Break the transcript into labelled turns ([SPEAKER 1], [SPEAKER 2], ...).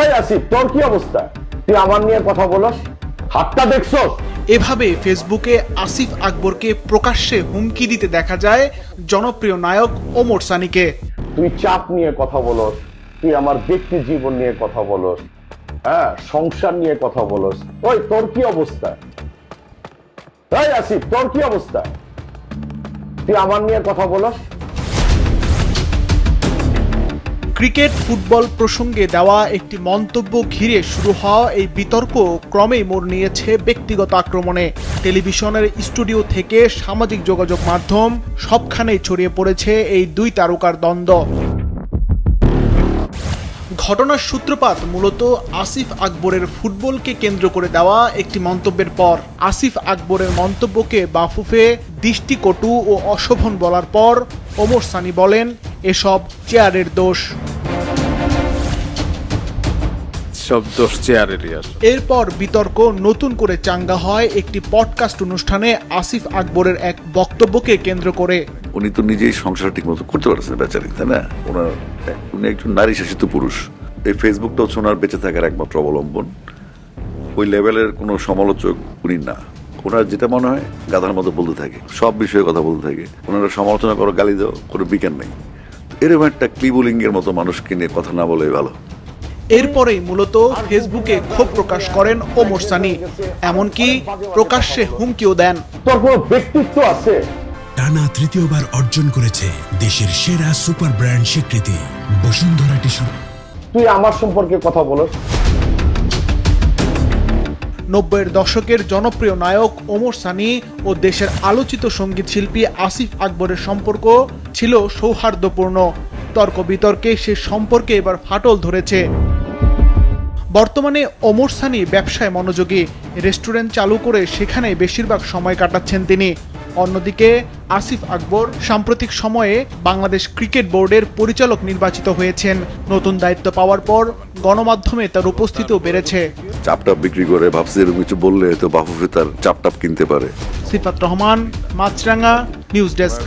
[SPEAKER 1] এই আসিফ, তোর কি অবস্থা? তুই আমার নিয়ে কথা বলস, হাতটা দেখছস?
[SPEAKER 2] এভাবে ফেসবুকে আসিফ আকবরকে প্রকাশ্যে হুমকি দিতে দেখা যায় জনপ্রিয় নায়ক ওমর সানীকে।
[SPEAKER 1] তুই চাপ নিয়ে কথা বলস, তুই আমার ব্যক্তি জীবন নিয়ে কথা বলস, হ্যাঁ, সংসার নিয়ে কথা বলস। ওই তোর কি অবস্থা? এই আসিফ, তোর কি অবস্থা? তুই আমার নিয়ে কথা বলস।
[SPEAKER 2] ক্রিকেট ফুটবল প্রসঙ্গে দেওয়া একটি মন্তব্য ঘিরে শুরু হওয়া এই বিতর্ক ক্রমেই মোড় নিয়েছে ব্যক্তিগত আক্রমণে। টেলিভিশনের স্টুডিও থেকে সামাজিক যোগাযোগ মাধ্যম সবখানেই ছড়িয়ে পড়েছে এই দুই তারকার দ্বন্দ্ব। ঘটনার সূত্রপাত মূলত আসিফ আকবরের ফুটবলকে কেন্দ্র করে দেওয়া একটি মন্তব্যের পর। আসিফ আকবরের মন্তব্যকে বাফুফে, দৃষ্টিকটু ও অশোভন বলার পর ওমর সানী বলেন, এসব চেয়ারের দোষ।
[SPEAKER 3] সব দোষ চেয়ারেরই আসে।
[SPEAKER 2] এরপর বিতর্ক নতুন করে চাঙ্গা হয় একটি পডকাস্ট অনুষ্ঠানে আসিফ আকবরের এক বক্তব্যকে কেন্দ্র করে।
[SPEAKER 4] উনি তো নিজেই সংসার ঠিক মতো করতে পারছেন বেচারি, তাই না? উনি একজন নারী শাসিত পুরুষ। এই ফেসবুকটা হচ্ছে ওনার বেঁচে থাকার একমাত্র অবলম্বন। ওই লেভেলের কোনো সমালোচক উনি না। ওনার যেটা মনে হয় গাধার মতো বলতে থাকে, সব বিষয়ে কথা বলতে থাকে। ওনারা সমালোচনা করো, গালি দাও, কোনো বিজ্ঞান নেই। এরকম একটা ক্লিবুলিঙ্গের মতো মানুষকে নিয়ে কথা না বলে ভালো।
[SPEAKER 2] এরপরেই মূলত ফেসবুকে ক্ষোভ প্রকাশ করেন ওমর সানী, এমনকি প্রকাশ্যে হুমকিও দেন।
[SPEAKER 1] তোর কোনো ব্যক্তিত্ব আছে?
[SPEAKER 5] টানা তৃতীয়বার অর্জন করেছে দেশের সেরা সুপার ব্র্যান্ড স্বীকৃতি বসুন্ধরা টিস্যু।
[SPEAKER 1] তুই আমার সম্পর্কে কথা বলস।
[SPEAKER 2] 90-এর দশকের জনপ্রিয় নায়ক ওমর সানী ও দেশের আলোচিত সঙ্গীত শিল্পী আসিফ আকবরের সম্পর্ক ছিল সৌহার্দ্যপূর্ণ। তর্ক বিতর্কে সে সম্পর্কে এবার ফাটল ধরেছে। বর্তমানে ওমর সানী ব্যবসায় মনোযোগী, রেস্টুরেন্ট চালু করে সেখানে বেশিরভাগ সময় কাটাচ্ছেন তিনি। অন্যদিকে আসিফ আকবর সাম্প্রতিক সময়ে বাংলাদেশ ক্রিকেট বোর্ডের পরিচালক নির্বাচিত হয়েছেন। নতুন দায়িত্ব পাওয়ার পর গণমাধ্যমে তার উপস্থিতিও বেড়েছে।
[SPEAKER 4] চাপটাপ বিক্রি করে ভাবছে এরকম কিছু বললে তো বাফুফে তার চাপটাপ কিনতে পারে।
[SPEAKER 2] সিফাত রহমান, মাছরাঙ্গা, নিউজ ডেস্ক।